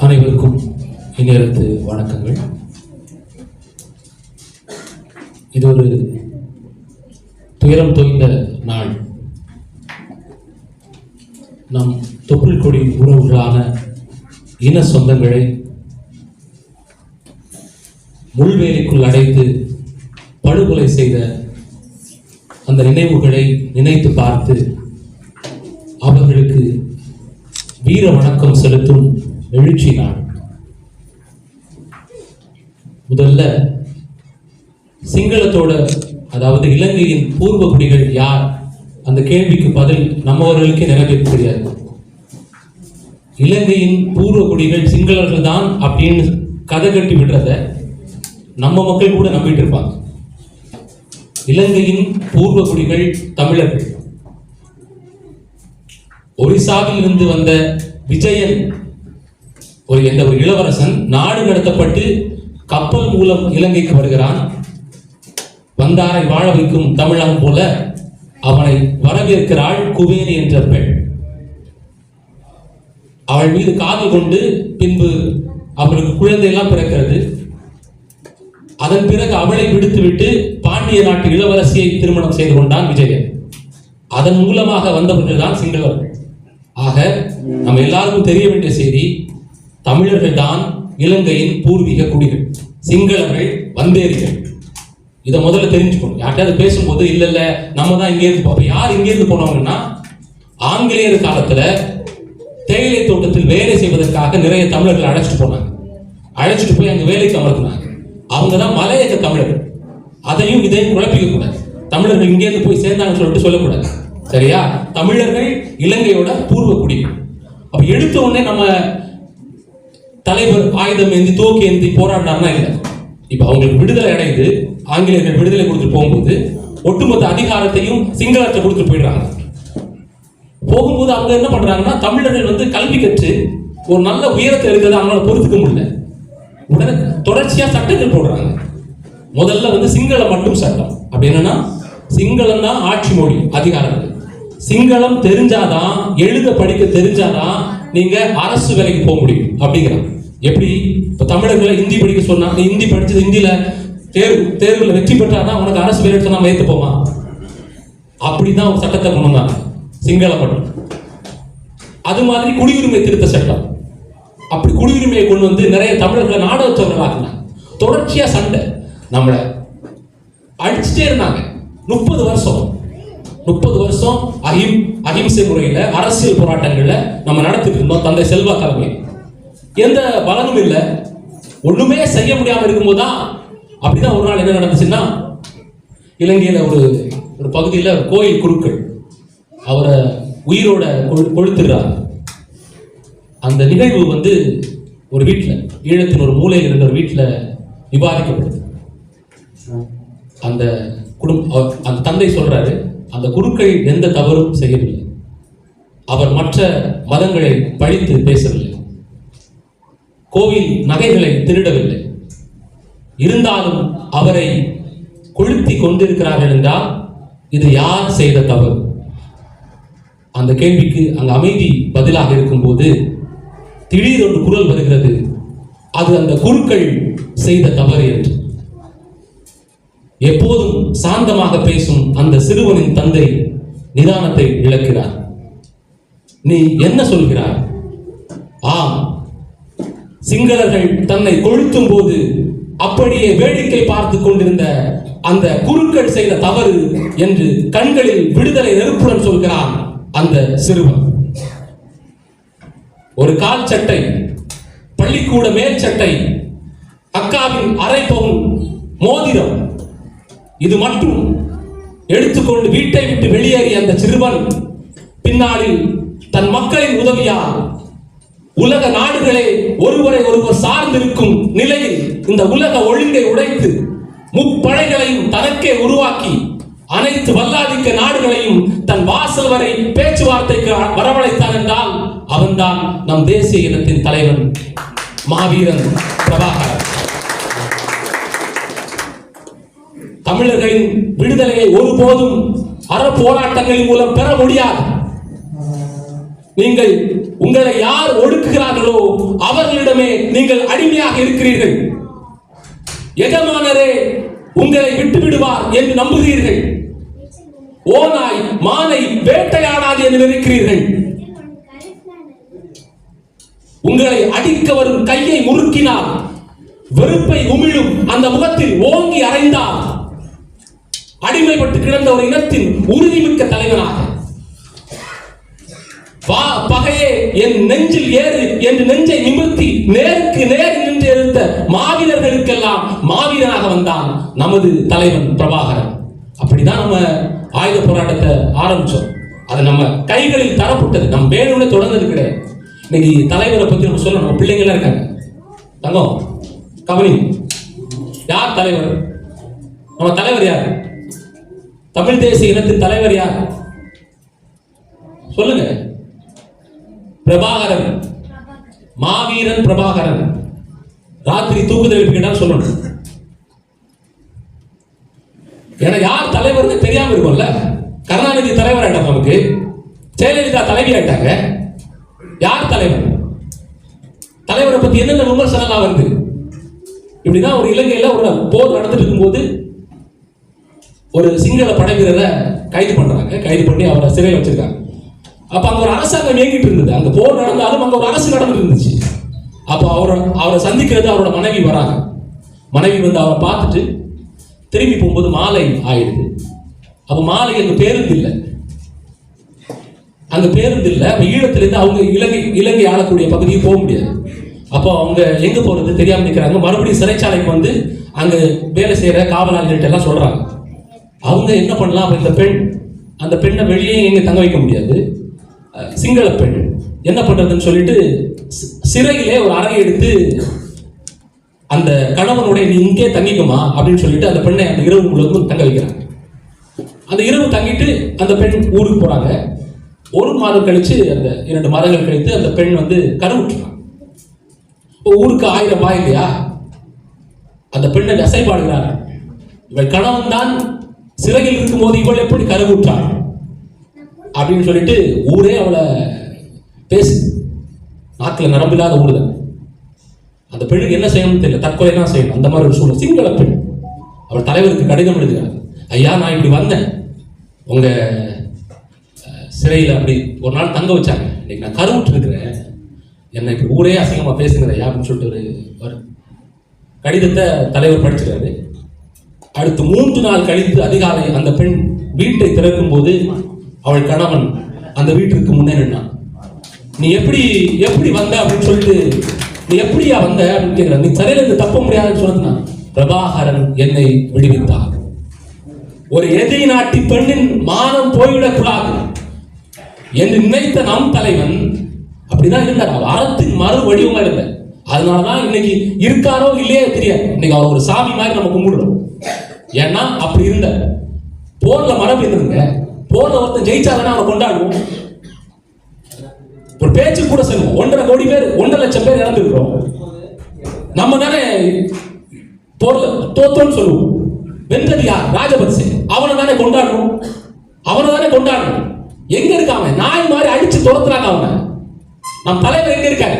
அனைவருக்கும் இந்நேரத்து வணக்கங்கள். இது ஒரு துயரம் தோய்ந்த நாள். நம் தொப்புள் கொடி உறவுகளான இன சொந்தங்களை முள்வேலிக்குள் அடைத்து படுகொலை செய்த அந்த நினைவுகளை நினைத்து பார்த்து அவர்களுக்கு வீர வணக்கம் செலுத்தும் எழுச்சி நாள். முதல்ல சிங்களத்தோட, அதாவது இலங்கையின் பூர்வ குடிகள் யார், அந்த கேள்விக்கு பதில் நம்மவர்களுக்கே நிறைவேற்ற தெரியாது. இலங்கையின் பூர்வ குடிகள் சிங்களர்கள் தான் அப்படின்னு கதை கட்டி விடுறத நம்ம மக்கள் கூட நம்பிட்டு இருப்பாங்க. இலங்கையின் பூர்வ குடிகள் தமிழர்கள். ஒரிசாவில் இருந்து வந்த விஜயன் என்ற ஒரு இளவரசன் நாடு கடத்தப்பட்டு கப்பல் மூலம் இலங்கைக்கு வருகிறான். வந்தாரை வாழ வைக்கும் தமிழகம் போல அவனை வரவேற்கிறாள் குவேரி என்ற பெண். அவள் மீது காதல் கொண்டு பின்பு அவளுக்கு குழந்தை எல்லாம் பிறக்கிறது. அதன் பிறகு அவளை விடுத்துவிட்டு பாண்டிய நாட்டு இளவரசியை திருமணம் செய்து கொண்டான் விஜயன். அதன் மூலமாக வந்தவர்கள் தான் சிங்களவர்கள். ஆக நம்ம எல்லாருக்கும் தெரிய வேண்டிய செய்தி, தமிழர்கள் தான் இலங்கையின் பூர்வீக குடிகள், சிங்களர்கள் வந்தேரிகள். இதை முதல்ல தெரிஞ்சுக்கணும். யார்கிட்ட பேசும்போது இல்ல இல்ல நம்ம தான் இங்கேருந்து போவோம். யார் இங்கேருந்து போனவங்கன்னா, ஆங்கிலேயர் காலத்துல தேயிலை தோட்டத்தில் வேலை செய்வதற்காக நிறைய தமிழர்கள் அழைச்சிட்டு போனாங்க. அழைச்சிட்டு போய் அங்க வேலைக்கு அமர்த்தினாங்க. அவங்க தான் மலையக தமிழர்கள். அதையும் இதையும் குழப்பிக்க கூடாது. தமிழர்கள் இங்கேருந்து போய் சேர்ந்தாங்கன்னு சொல்லிட்டு சொல்லக்கூடாது. சரியா? தமிழர்கள் இலங்கையோட பூர்வ குடிகள். அப்ப எடுத்த உடனே நம்ம தலைவர் ஆயுதம் ஏந்தி தோக்கி ஏந்தி போராடினார்னா இல்லை. இப்ப அவங்களுக்கு விடுதலை அடைந்து ஆங்கிலேயர்கள் விடுதலை கொடுத்துட்டு போகும்போது ஒட்டுமொத்த அதிகாரத்தையும் சிங்களத்தை கொடுத்துட்டு போயிடுறாங்க. போகும்போது அவங்க என்ன பண்றாங்கன்னா, தமிழர்கள் கல்வி கற்று ஒரு நல்ல உயரத்தை இருக்கிறத அவங்களால பொறுத்துக்க முடியல. உடனே தொடர்ச்சியா சட்டங்கள் போடுறாங்க. முதல்ல சிங்களம் மட்டும் சட்டம். அப்படி என்னன்னா, சிங்களம் தான் ஆட்சி மொழி, அதிகாரங்கள். சிங்களம் தெரிஞ்சாதான், எழுத படிக்க தெரிஞ்சாதான் நீங்க அரசு வேலைக்கு போக முடியும் அப்படிங்கிறாங்க. எப்படி? இப்ப தமிழர்களை ஹிந்தி படிக்க சொன்னா, ஹிந்தி படிச்சது ஹிந்தியில தேர்வுல வெற்றி பெற்றாதான் உனக்கு அரசு வேலை சொன்னா ஏத்து போமா? அப்படிதான் ஒரு சட்டத்தை கொண்டு வந்தாங்க, சிங்களம் மட்டும். அது மாதிரி குடியுரிமை திருத்த சட்டம். அப்படி குடியுரிமையை கொண்டு வந்து நிறைய தமிழர்களை நாடகத்தவர்களாக்குனாங்க. தொடர்ச்சியா சண்டை, நம்மளை அடிச்சுட்டே இருந்தாங்க. 30 வருஷம் அகிம்சை முறையில அரசியல் போராட்டங்கள்ல நம்ம நடத்திட்டு இருந்தோம். தந்தை செல்வா தலைமை. எந்த பலனும் இல்லை, ஒண்ணுமே செய்ய முடியாம இருக்கும்போதுதான் அப்படிதான் ஒரு நாள் என்ன நடந்துச்சுன்னா, இலங்கையில ஒரு பகுதியில கோயில் குருக்கள் அவரை உயிரோட கொளுத்துறாங்க. அந்த நிகழ்வு ஒரு வீட்டுல, ஈழத்தின் ஒரு மூலையில் இருந்த ஒரு வீட்டுல விவாதிக்கப்படுது. அந்த அந்த தந்தை சொல்றாரு, அந்த குருக்கள் எந்த தவறும் செய்யவில்லை, அவர் மற்ற மதங்களை பழித்து பேசவில்லை, கோவில் நகைகளை திருடவில்லை, இருந்தாலும் அவரை கொளுத்தி கொண்டிருக்கிறார்கள் என்றால் இது யார் செய்த தவறு? அந்த கேள்விக்கு அங்க அமைதி பதிலாக இருக்கும்போது திடீரென்று குரல் வருகிறது, அது அந்த குருக்கள் செய்த தவறு என்று. எப்போதும் சாந்தமாக பேசும் அந்த சிறுவனின் தந்தை நிதானத்தை இழக்கிறார். நீ என்ன சொல்கிறாய்? ஆம், சிங்களர்கள் தன்னை கொளுத்தும் போது அப்படியே வேடிக்கை பார்த்து கொண்டிருந்த அந்த குருக்கள் செய்த தவறு என்று கண்களில் விடுதலை நெருப்புடன் சொல்கிறான் அந்த சிறுவன். ஒரு கால் சட்டை, பள்ளிக்கூட மேல் சட்டை, அக்காவின் அரை பவுன் மோதிரம், இது மட்டும் எடுத்துக்கொண்டு வீட்டை விட்டு வெளியேறிய அந்த சிறுவன் பின்னாளில் தன் மக்களின் உதவியால் உலக நாடுகளே ஒருவரை ஒருவர் சார்ந்திருக்கும் நிலையில் இந்த உலக ஒழுங்கை உடைத்து முப்படைகளையும் தனக்கே உருவாக்கி அனைத்து வல்லாதிக்க நாடுகளையும் தன் வாசல் வரை பேச்சுவார்த்தைக்கு வரவழைத்தான் என்றால் அவன்தான் நம் தேசிய இனத்தின் தலைவன் மாவீரன் பிரபாகரன். தமிழர்களின் விடுதலையை ஒருபோதும் அற போராட்டங்களின் மூலம் பெற முடியாது. நீங்கள் உங்களை யார் ஒடுக்குகிறார்களோ அவர்களிடமே அடிமையாக இருக்கிறீர்கள். எஜமானரே உங்களை விட்டு விடுவார் என்று நம்புகிறீர்கள். ஓநாய் மானை வேட்டையாடாது என்று நினைக்கிறீர்கள். உங்களை அடிக்க வரும் கையை முறுக்கினால், வெறுப்பை உமிழும் அந்த முகத்தில் ஓங்கி அறைந்தால், அடிமைப்பட்டு கிடந்த ஒரு இனத்தின் உறுதிமிக்க தலைவனாக, பகையே என் நெஞ்சில் ஏறு என்று நெஞ்சை நிமிர்த்தி நேருக்கு நேர் நின்று எழுந்த மாவீரர்களுக்கெல்லாம் மாவீரனாக வந்தான் நமது தலைவன் பிரபாகரன். அப்படிதான் நம்ம ஆயுத போராட்டத்தை ஆரம்பிச்சோம். அது நம்ம கைகளில் தரப்பட்டது, நம்ம வேணும்னு தொடர்ந்தது கிடையாது. இன்னைக்கு தலைவரை பத்தி நம்ம சொல்லணும். நம்ம பிள்ளைங்க எல்லாம் இருக்காங்க. தங்கம் கவனி, யார் தலைவர்? நம்ம தலைவர் யார்? தமிழ் தேசிய இனத்தின் தலைவர் யார்? சொல்லுங்க. பிரபாகரன், மாவீரன் பிரபாகரன். ராத்திரி தூக்குதல் எழுப்பிக்கிட்டா சொல்லணும். ஏன்னா யார் தலைவர்னு தெரியாம இருக்கும்ல. கருணாநிதி தலைவர் ஆயிட்டாங்க, நமக்கு ஜெயலலிதா தலைவி ஆயிட்டாங்க. யார் தலைவர்? தலைவரை பத்தி என்னென்ன விமர்சனம் வருது? இப்படிதான் ஒரு இலங்கையில ஒரு போர் நடந்துட்டு இருக்கும்போது ஒரு சிங்கள படை வீரரை கைது பண்றாங்க. கைது பண்ணி அவரை சிறையில் வச்சிருக்காங்க. அப்ப அங்க ஒரு அரசாங்கம் இயங்கிட்டு இருந்தது. அங்க போர் நடந்தாலும் அங்க ஒரு அரசு நடந்துட்டு இருந்துச்சு. அப்போ அவரை சந்திக்கிறது அவரோட மனைவி வராங்க. மனைவி வந்து அவரை பார்த்துட்டு திரும்பி போகும்போது மாலை ஆயிடுது. அப்ப மாலை அங்க பேருந்து இல்லை. அங்க பேருந்து இல்லை. அப்ப ஈழத்திலிருந்து அவங்க இலங்கை ஆளக்கூடிய பகுதிக்கு போக முடியாது. அப்போ அவங்க எங்க போறது தெரியாம நிற்கிறாங்க. மறுபடியும் சிறைச்சாலைக்கு வந்து அங்க வேலை செய்யற காவலாளிகள்ட்ட எல்லாம் சொல்றாங்க. அவங்க என்ன பண்ணலாம்? அப்ப இந்த பெண், அந்த பெண்ணை வெளியே எங்க தங்க வைக்க முடியாது, சிங்கள பெண், என்ன பண்றதுன்னு சொல்லிட்டு சிறையிலே ஒரு அறை எடுத்து அந்த கணவனுடைய நீ இங்கே தங்கிக்குமா அப்படின்னு சொல்லிட்டு அந்த பெண்ணை அந்த இரவு முழுவதும் தங்க வைக்கிறாங்க. அந்த இரவு தங்கிட்டு அந்த பெண் ஊருக்கு போறாங்க. ஒரு மாதம் கழிச்சு, அந்த 2 மாதங்கள் கழித்து அந்த பெண் வந்து கருவுற்றாங்க. ஊருக்கு 1000 ரூபாய் இல்லையா? அந்த பெண்ணை அசைபாடுகிறார். இவள் கணவன் தான் சிறையில் இருக்கும் போது இவள் எப்படி கருவுற்றாள் அப்படின்னு சொல்லிட்டு ஊரே அவளை பேசு. நாக்கில் நரம்பில்லாத ஊருதான். அந்த பெண்ணுக்கு என்ன செய்யணும்னு தெரியல, தற்கொலை தான் செய்யணும். அந்த மாதிரி ஒரு சூழ்நிலை. சிங்கள பெண். அவள் தலைவருக்கு கடிதம் எழுதுகிறார். ஐயா, நான் இப்படி வந்தேன் உங்க சிறையில், அப்படி ஒரு நாள் தங்க வச்சாங்க, இன்னைக்கு நான் கருவுற்று இருக்கிறேன், என்னை இப்படி ஊரே அசிங்கமா பேசுங்கிற ஐயா அப்படின்னு சொல்லிட்டு ஒரு கடிதத்தை தலைவர் படிச்சிருக்காரு. அடுத்து 3 நாள் கழித்து அதிகாலை அந்த பெண் வீட்டை திறக்கும் போது அவள் கணவன் அந்த வீட்டிற்கு முன்னே நின்னான். நீ எப்படி வந்த அப்படின்னு சொல்லிட்டு, நீ எப்படியா வந்த அப்படின்னு கேட்கிற. நீ சிறையில இருந்து தப்ப முடியாதுன்னு சொன்னா, பிரபாகரன் என்னை விடுவித்தார். ஒரு எதிரி நாட்டி பெண்ணின் மானம் போய்விடக்கூடாது என்று நினைத்த நம் தலைவன் அப்படிதான் இருந்தார். வாரத்தின் மறு வடிவமா இருந்த. அதனாலதான் இன்னைக்கு இருக்காரோ இல்லையே தெரியாது. இன்னைக்கு அவர் ஒரு சாமி மாதிரி நம்ம கும்பிடுறோம். ஏன்னா அப்படி இருந்த போர்ல மரபு இருந்துங்க. போர்ல ஒருத்தன் ஜெயிச்சாங்கன்னா அவனை கொண்டாடுவோம். ஒரு பேச்சு கூட சொல்லுவோம். 1.5 கோடி பேர், 1.5 லட்சம் பேர் இறந்துருக்கிறோம். நம்ம தானே போர்ல தோத்தோன்னு சொல்லுவோம். வென்றது யார்? ராஜபக்சே. அவனை தானே கொண்டாடணும். எங்க இருக்காம நாய் மாதிரி அடிச்சு துரத்துறாங்க அவனை. நம் தலைவர் எங்க இருக்காரு?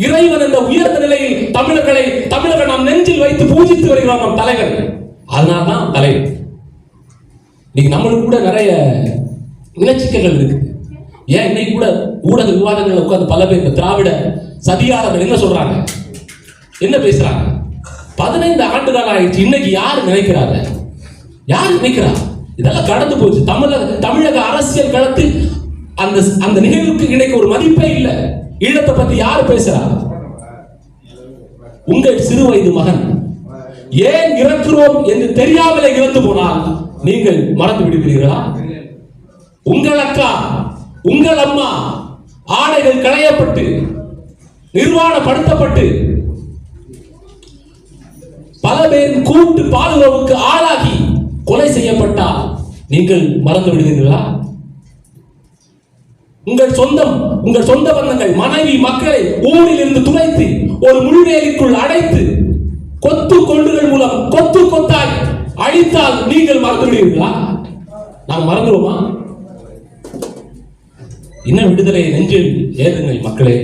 இறைவன் என்ற உயர்ந்த நிலையில் தமிழர்கள் நாம் நெஞ்சில் வைத்து பூஜித்து வருகிறோம் நம் தலைவர். அதனால்தான் தலைவர். இன்னைக்கு நம்மளுக்கு கூட நிறைய இனச்சிக்கல்கள் இருக்கு. ஏன் இன்னைக்கு கூட ஊடக விவாதங்கள் உட்கார்ந்து பல பேர் திராவிட சதியாளர்கள் என்ன சொல்றாங்க, என்ன பேசுறாங்க? 15 ஆண்டுகள் ஆயிடுச்சு. இன்னைக்கு யார் நினைக்கிறாங்க? யார் நினைக்கிறா? இதெல்லாம் கடந்து போச்சு. தமிழக அரசியல் களத்தில் அந்த நிகழ்வுக்கு இன்னைக்கு ஒரு மதிப்பே இல்லை. ஈழத்தை பத்தி யார் பேசுறா? உங்கள் சிறு வயது மகன் ஏன் இறக்கிறோம் என்று தெரியாமலே இறந்து போனால் நீங்கள் மறந்து விடுவீர்களா? உங்கள் அக்கா, உங்கள் அம்மா ஆடைகள் களையப்பட்டு நிர்வாணப்படுத்தப்பட்டு பல பேரின் கூட்டு பாதுகாப்புக்கு ஆளாகி கொலை செய்யப்பட்டால் நீங்கள் மறந்து விடுவீர்களா? உங்கள் சொந்த பந்தங்கள், மனைவி, மக்களை ஊரில் இருந்து துளைத்து ஒரு முள்வேலிக்குள் அடைத்து கொத்து கொண்டுகள் மூலம் கொத்து கொத்தாய் அழித்தால் நீங்கள் மறந்து விடுவீர்களா? நாம் மறந்துடுவோமா? இன்னும் விடுதலை நெஞ்சில் ஏறுங்கள் மக்களே.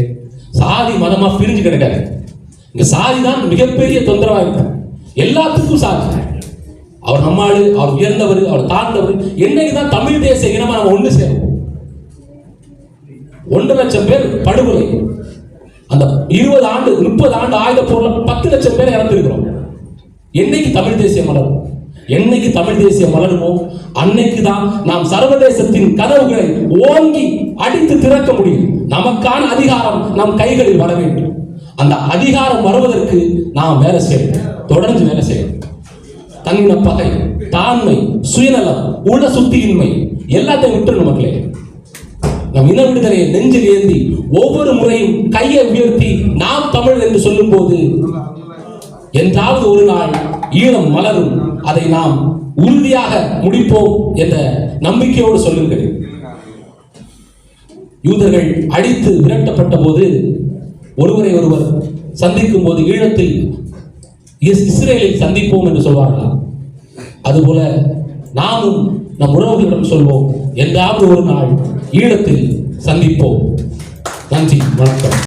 சாதி மதமா பிரிஞ்சு கிடக்காது. இங்க சாதி தான் மிகப்பெரிய தொந்தரவா இருக்கு. எல்லாத்துக்கும் சாதி. அவர் நம்மாளு, அவர் உயர்ந்தவர், அவர் தாழ்ந்தவர். என்னைக்குதான் தமிழ் தேசிய இனமா நம்ம ஒண்ணு சேரும்? 1 லட்சம் பேர் படுகொலை. அந்த 20 ஆண்டு 30 ஆண்டு ஆயுத போர்ல 10 லட்சம் பேர் இறந்திருக்கிறோம். என்னைக்கு தமிழ் தேசியம் மலரும்? என்னைக்கு தமிழ் தேசியம் மலருமோ அன்னைக்கு தான் நாம் சர்வதேசத்தின் கதவுகளை ஓங்கி அடித்து திறக்க முடியும். நமக்கான அதிகாரம் நம் கைகளில் வர வேண்டும். அந்த அதிகாரம் வருவதற்கு நாம் வேலை செய்யணும், தொடர்ந்து வேலை செய்யணும். தன்னின பகை, தாண்மை, சுயநலம், உள்ள சுத்தியின்மை எல்லாத்தையும் விட்டுறணும் மக்களே. நம் இன விடுதலையை நெஞ்சில் ஏந்தி ஒவ்வொரு முறையும் கையை உயர்த்தி நாம் தமிழ் என்று சொல்லும் போது என்றாவது ஒரு நாள் ஈழம் மலரும். அதை நாம் உறுதியாக முடிப்போம் என்ற நம்பிக்கையோடு சொல்லுங்கள். யூதர்கள் அடித்து விரட்டப்பட்ட போது ஒருவரை ஒருவர் சந்திக்கும் போது ஈழத்தில் இஸ்ரேலில் சந்திப்போம் என்று சொல்வார்களா? அதுபோல நாமும் நம் உறவுகளிடம் சொல்வோம், என்றாவது ஒரு நாள் ஈழத்தில் சந்திப்போம். நன்றி, வணக்கம்.